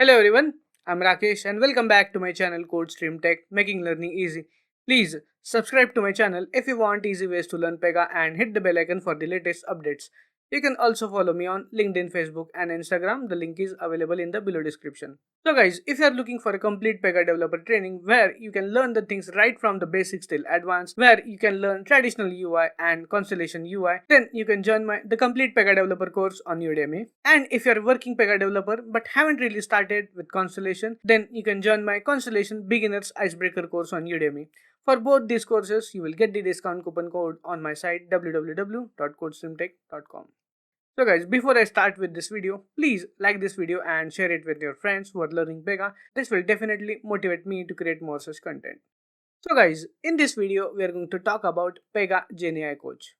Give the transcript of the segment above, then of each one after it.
Hello everyone, I'm Rakesh and welcome back to my channel CodeStreamTech, making learning easy. Please subscribe to my channel if you want easy ways to learn Pega and hit the bell icon for the latest updates. You can also follow me on LinkedIn, Facebook and Instagram. The link is available in the below description. So guys, if you are looking for a complete Pega developer training where you can learn the things right from the basics till advanced, where you can learn traditional UI and Constellation UI, then you can join the complete Pega developer course on Udemy. And if you are working Pega developer but haven't really started with Constellation, then you can join my Constellation Beginners Icebreaker course on Udemy. For both these courses, you will get the discount coupon code on my site www.codestreamtech.com. So guys, before I start with this video, please like this video and share it with your friends who are learning Pega. This will definitely motivate me to create more such content. So guys, in this video, we are going to talk about Pega GenAI Coach.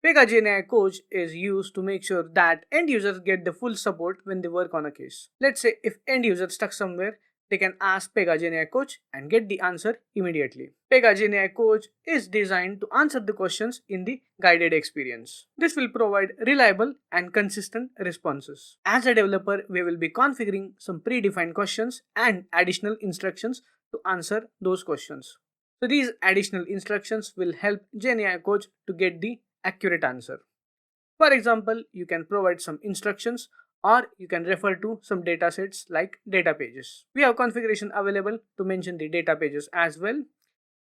Pega GenAI Coach is used to make sure that end users get the full support when they work on a case. Let's say if end user stuck somewhere, they can ask Pega GenAI Coach and get the answer immediately. Pega GenAI Coach is designed to answer the questions in the guided experience. This will provide reliable and consistent responses. As a developer, we will be configuring some predefined questions and additional instructions to answer those questions. So these additional instructions will help GenAI Coach to get the accurate answer. For example, you can provide some instructions or you can refer to some datasets like data pages. We have configuration available to mention the data pages as well,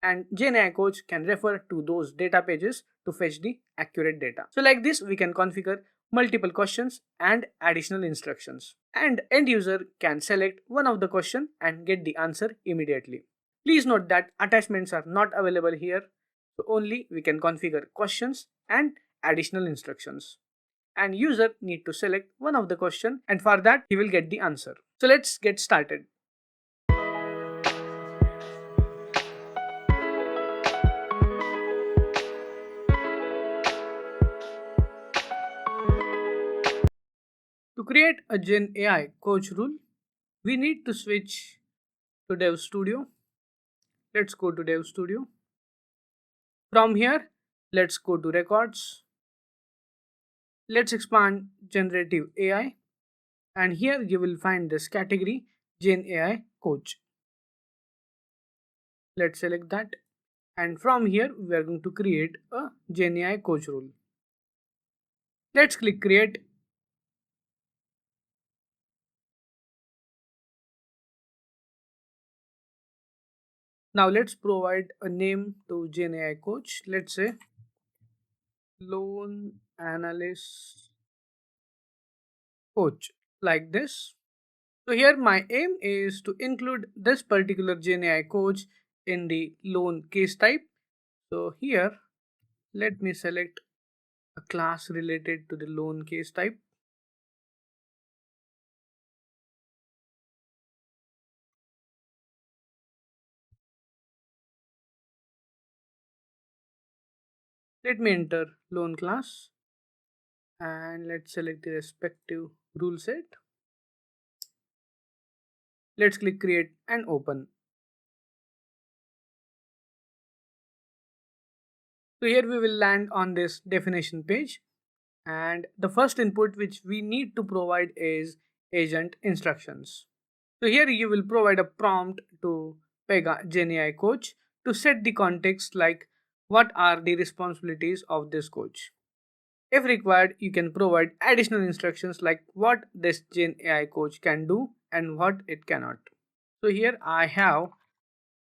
and GenAI Coach can refer to those data pages to fetch the accurate data. So like this, we can configure multiple questions and additional instructions. And end user can select one of the question and get the answer immediately. Please note that attachments are not available here, so only we can configure questions and additional instructions. And user need to select one of the question, and for that he will get the answer. So let's get started. To create a Gen AI coach rule, we need to switch to Dev Studio. Let's go to Dev Studio. From here, let's go to records. Let's expand generative AI, and here you will find this category Gen AI coach. Let's select that, and from here we are going to create a Gen AI coach rule. Let's click create. Now let's provide a name to Gen AI coach. Let's say loan analyst coach, like this. So here my aim is to include this particular Gen AI coach in the loan case type. So here let me select a class related to the loan case type. Let me enter loan class and let's select the respective rule set. Let's click create and open. So here we will land on this definition page, and the first input which we need to provide is agent instructions. So here you will provide a prompt to Pega GenAI coach to set the context like what are the responsibilities of this coach. If required, you can provide additional instructions like what this GenAI coach can do and what it cannot. So here I have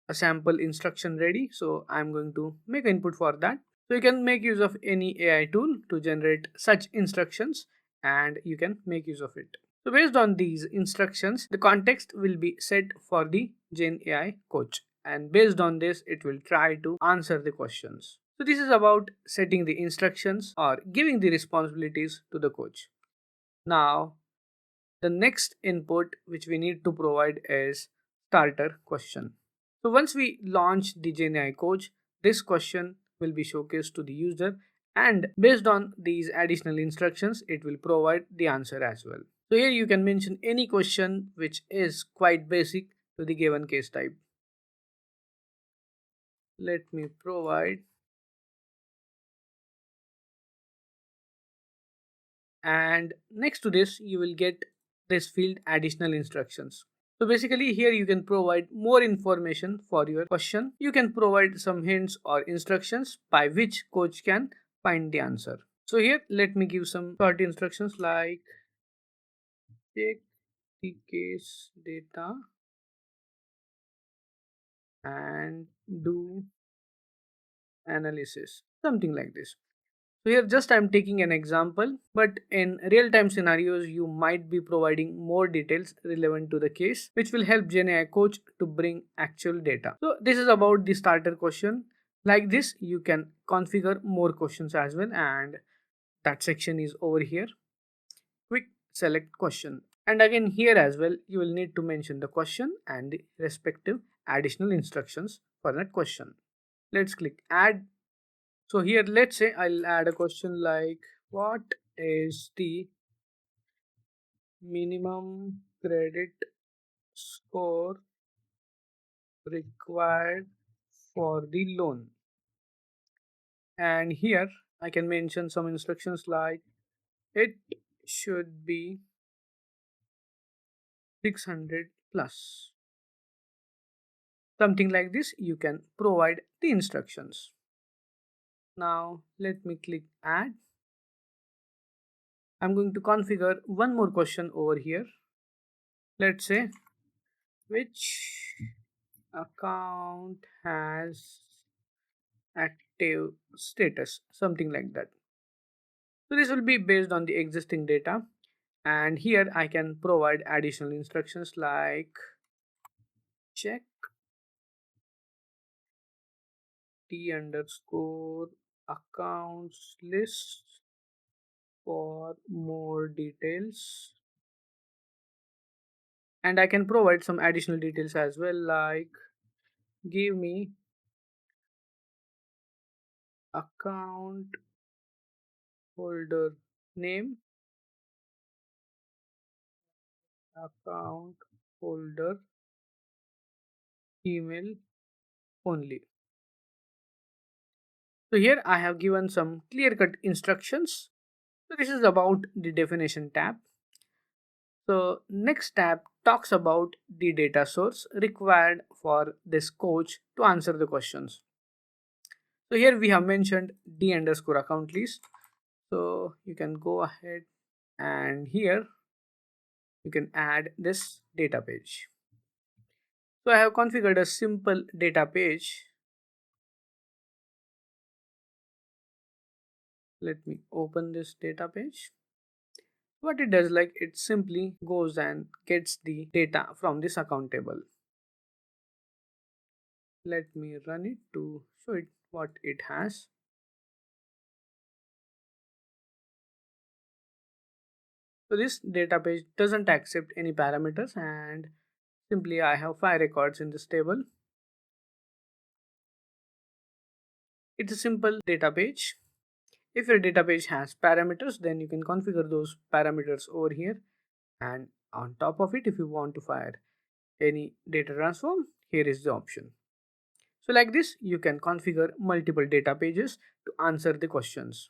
a sample instruction ready, so I'm going to make input for that. So you can make use of any AI tool to generate such instructions and you can make use of it. So based on these instructions, the context will be set for the Gen AI coach, and based on this it will try to answer the questions. So this is about setting the instructions or giving the responsibilities to the coach. Now the next input which we need to provide is starter question. So once we launch the GenAI coach, this question will be showcased to the user, and based on these additional instructions, it will provide the answer as well. So here you can mention any question which is quite basic to the given case type. Let me provide, and next to this you will get this field additional instructions. So basically here you can provide more information for your question. You can provide some hints or instructions by which coach can find the answer. So here let me give some short instructions like check the case data and do analysis, something like this. So here just I'm taking an example, but in real time scenarios you might be providing more details relevant to the case, which will help GenAI coach to bring actual data. So this is about the starter question. Like this you can configure more questions as well, and that section is over here. Quick select question, and again here as well you will need to mention the question and the respective additional instructions for that question. Let's click add. So here let's say I'll add a question like what is the minimum credit score required for the loan, and here I can mention some instructions like it should be 600 plus, something like this. You can provide the instructions. Now let me click add. I'm going to configure one more question over here. Let's say which account has active status, something like that. So this will be based on the existing data, and here I can provide additional instructions like check t underscore accounts list for more details, and I can provide some additional details as well like give me account holder name, account holder email only. So here I have given some clear cut instructions. So this is about the definition tab. So next tab talks about the data source required for this coach to answer the questions. So here we have mentioned d underscore account list. So you can go ahead and here you can add this data page. So I have configured a simple data page. Let me open this data page. What it does, like it simply goes and gets the data from this account table. Let me run it to show it what it has. So this data page doesn't accept any parameters, and simply I have 5 records in this table. It's a simple data page. If your data page has parameters, then you can configure those parameters over here, and on top of it if you want to fire any data transform, here is the option. So like this you can configure multiple data pages to answer the questions.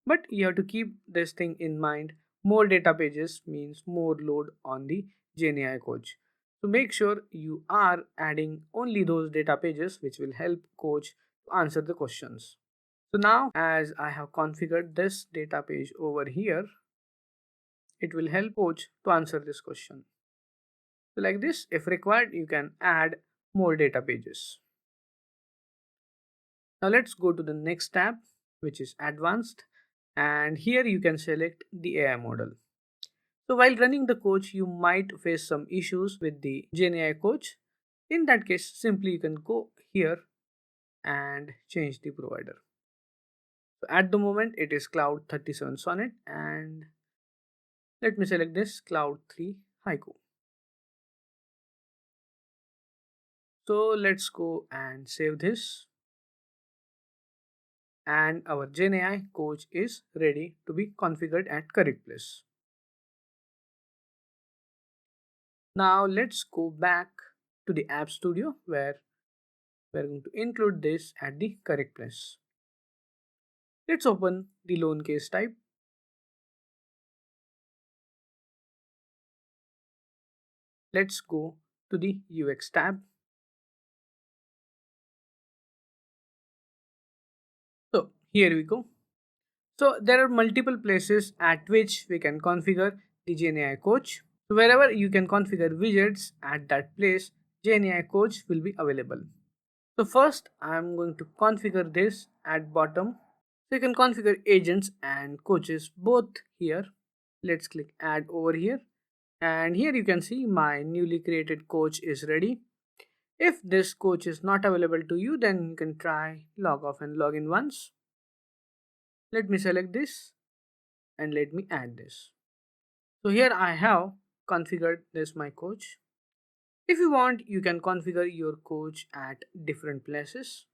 But you have to keep this thing in mind. More data pages means more load on the GenAI coach. So make sure you are adding only those data pages which will help coach to answer the questions. So now as I have configured this data page over here, it will help coach to answer this question. So like this, if required, you can add more data pages. Now let's go to the next tab, which is advanced, and here you can select the AI model. So while running the coach, you might face some issues with the GenAI coach. In that case, simply you can go here and change the provider. So at the moment it is Cloud 37 Sonnet, and let me select this Cloud 3 Haiku. So let's go and save this, and our GenAI coach is ready to be configured at correct place. Now let's go back to the App Studio where we're going to include this at the correct place. Let's open the loan case type. Let's go to the UX tab. So here we go. So there are multiple places at which we can configure the GenAI coach. So wherever you can configure widgets at that place, GenAI coach will be available. So first I'm going to configure this at bottom. So you can configure agents and coaches both here. Let's click add over here. And here you can see my newly created coach is ready. If this coach is not available to you, then you can try log off and log in once. Let me select this and let me add this. So here I have configured this my coach. If you want, you can configure your coach at different places.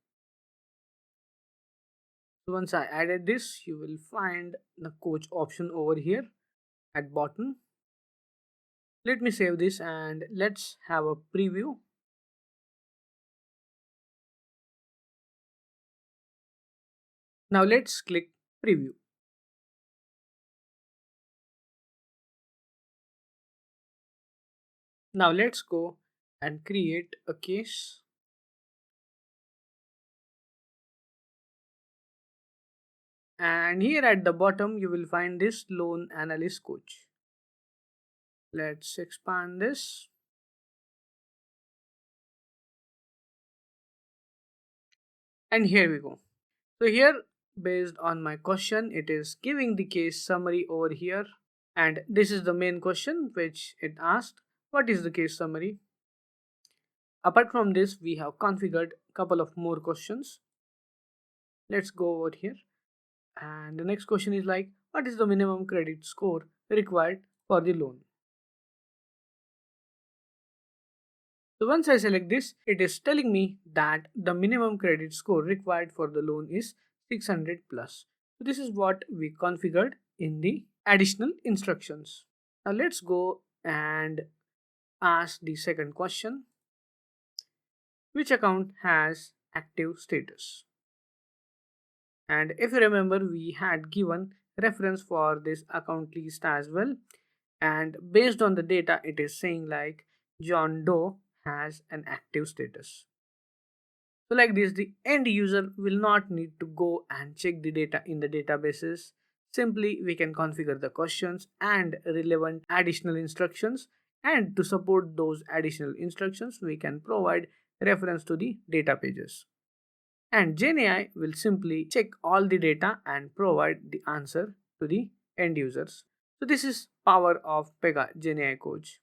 So once I added this, you will find the coach option over here at bottom. Let me save this and let's have a preview. Now let's click preview. Now let's go and create a case. And here at the bottom, you will find this loan analyst coach. Let's expand this. And here we go. So here, based on my question, it is giving the case summary over here. And this is the main question which it asked. What is the case summary? Apart from this, we have configured a couple of more questions. Let's go over here. And the next question is like, what is the minimum credit score required for the loan? So once I select this, it is telling me that the minimum credit score required for the loan is 600 plus. So this is what we configured in the additional instructions. Now let's go and ask the second question. Which account has active status? And if you remember, we had given reference for this account list as well. And based on the data, it is saying like John Doe has an active status. So like this, the end user will not need to go and check the data in the databases. Simply, we can configure the questions and relevant additional instructions. And to support those additional instructions, we can provide reference to the data pages. And GenAI will simply check all the data and provide the answer to the end users. So this is power of Pega GenAI Coach.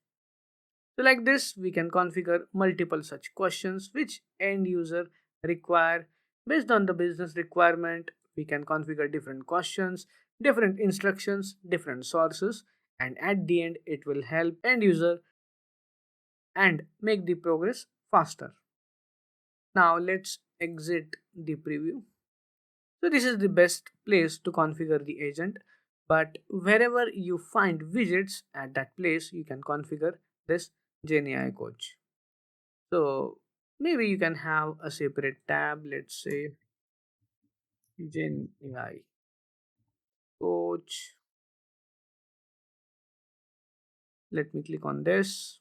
So like this, we can configure multiple such questions which end user require. Based on the business requirement, we can configure different questions, different instructions, different sources, and at the end, it will help end user and make the progress faster. Now let's exit the preview. So this is the best place to configure the agent, but wherever you find widgets at that place, you can configure this GenAI coach. So maybe you can have a separate tab, let's say GenAI coach. Let me click on this.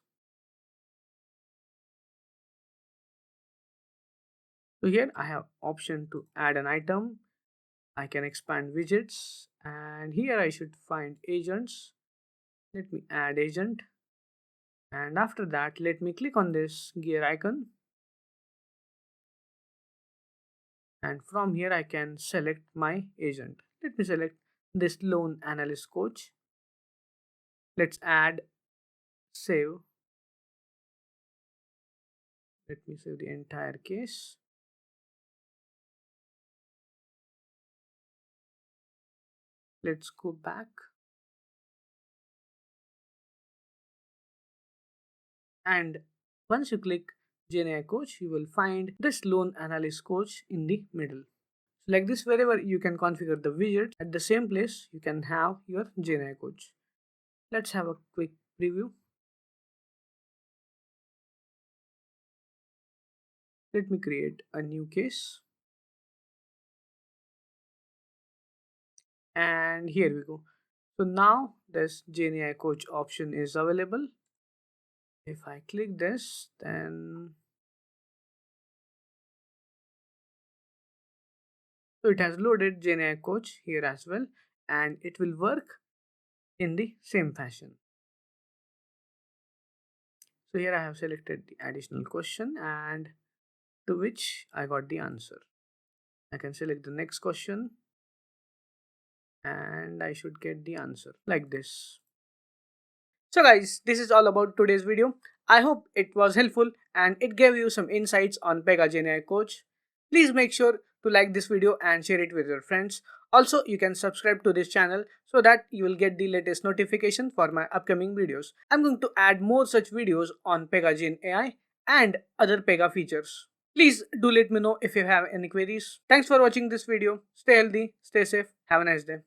So here I have option to add an item. I can expand widgets and here I should find agents. Let me add agent and after that let me click on this gear icon and from here I can select my agent. Let me select this loan analyst coach. Let's add save. Let me save the entire case. Let's go back and once you click GenAI coach you will find this loan analyst coach in the middle. So like this, wherever you can configure the widget at the same place you can have your GenAI coach. Let's have a quick preview. Let me create a new case and here we go. So now this GenAI coach option is available. If I click this, then so it has loaded GenAI Coach here as well, and it will work in the same fashion. So here I have selected the additional question and to which I got the answer. I can select the next question and I should get the answer like this. So guys, this is all about today's video. I hope it was helpful and it gave you some insights on Pega GenAI Coach. Please make sure to like this video and share it with your friends. Also, you can subscribe to this channel so that you will get the latest notification for my upcoming videos. I'm going to add more such videos on Pega GenAI and other Pega features. Please do let me know if you have any queries. Thanks for watching this video. Stay healthy, stay safe, have a nice day.